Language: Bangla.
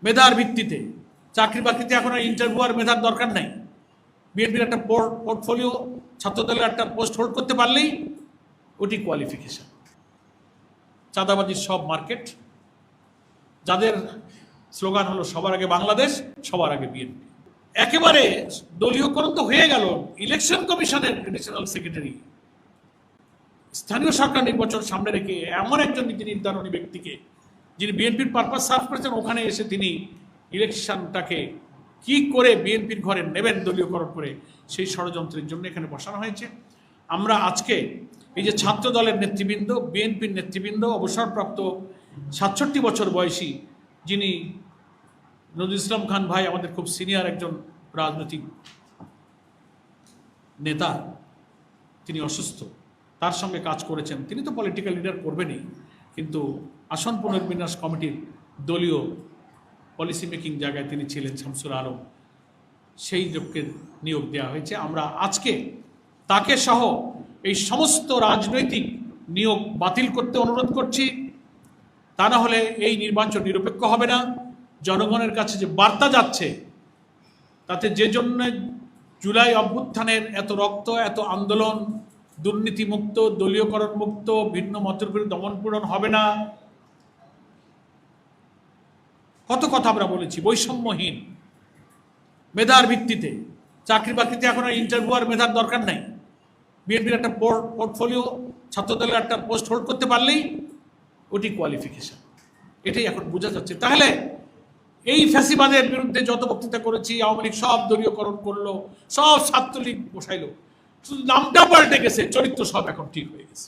মেধার ভিত্তিতে চাকরি বাকরিতে এখন আর ইন্টারভিউ আর মেধার দরকার নাই। বিএনপির একটা পোর্টফোলিও, ছাত্রদলের একটা পোস্ট হোল্ড করতে পারলেই ওটি কোয়ালিফিকেশন। চাঁদাবাজির সব মার্কেট, যাদের স্লোগান হলো সবার আগে বাংলাদেশ, সবার আগে বিএনপি। একেবারে দলীয়করণ তো হয়ে গেল। ইলেকশন কমিশনের এডিশনাল সেক্রেটারি স্থানীয় সরকার নির্বাচন সামনে রেখে এমন একজন নীতি নির্ধারণী ব্যক্তিকে, যিনি বিএনপির পারপাস সার্ভ করেছেন, ওখানে এসে তিনি ইলেকশনটাকে কি করে বিএনপির ঘরে নেবেন দলীয়করণ করে, সেই ষড়যন্ত্রের জন্য এখানে বসানো হয়েছে। আমরা আজকে এই যে ছাত্র দলের নেতৃবৃন্দ, বিএনপির নেতৃবৃন্দ, অবসরপ্রাপ্ত ৬৭ বছর বয়সী যিনি নজরুল ইসলাম খান ভাই, আমাদের খুব সিনিয়র একজন রাজনৈতিক নেতা, তিনি অসুস্থ, তার সঙ্গে কাজ করেছেন। তিনি তো পলিটিক্যাল লিডার করবেনই, কিন্তু আসন পুনর্বিন্যাস কমিটির দলীয় পলিসি মেকিং জায়গায় তিনি ছিলেন, শামসুল আলম, সেই লোককে নিয়োগ দেওয়া হয়েছে। আমরা আজকে তাকে সহ এই সমস্ত রাজনৈতিক নিয়োগ বাতিল করতে অনুরোধ করছি। তা না হলে এই নির্বাচন নিরপেক্ষ হবে না। জনগণের কাছে যে বার্তা যাচ্ছে, তাতে যে জন্য জুলাই অভ্যুত্থানের এত রক্ত, এত আন্দোলন, দুর্নীতিমুক্ত, দলীয়করণ মুক্ত, ভিন্ন মতের বিরুদ্ধে দমনপীড়ন হবে না, কত কথা আমরা বলেছি। বৈষম্যহীন মেধার ভিত্তিতে চাকরি বাকরিতে এখন আর ইন্টারভিউ আর মেধার দরকার নাই। বিএনপির একটা পোর্টফোলিও, ছাত্রদলের একটা পোস্ট হোল্ড করতে পারলেই ওটি কোয়ালিফিকেশন। এটাই এখন বোঝা যাচ্ছে। তাহলে এই ফ্যাসিবাদের বিরুদ্ধে যত বক্তৃতা করেছি, আওয়ামী লীগ সব দলীয়করণ করলো, সব ছাত্রলীগ বসাইলো, শুধু নামটা পাল্টে গেছে, চরিত্র সব এখন ঠিক হয়ে গেছে।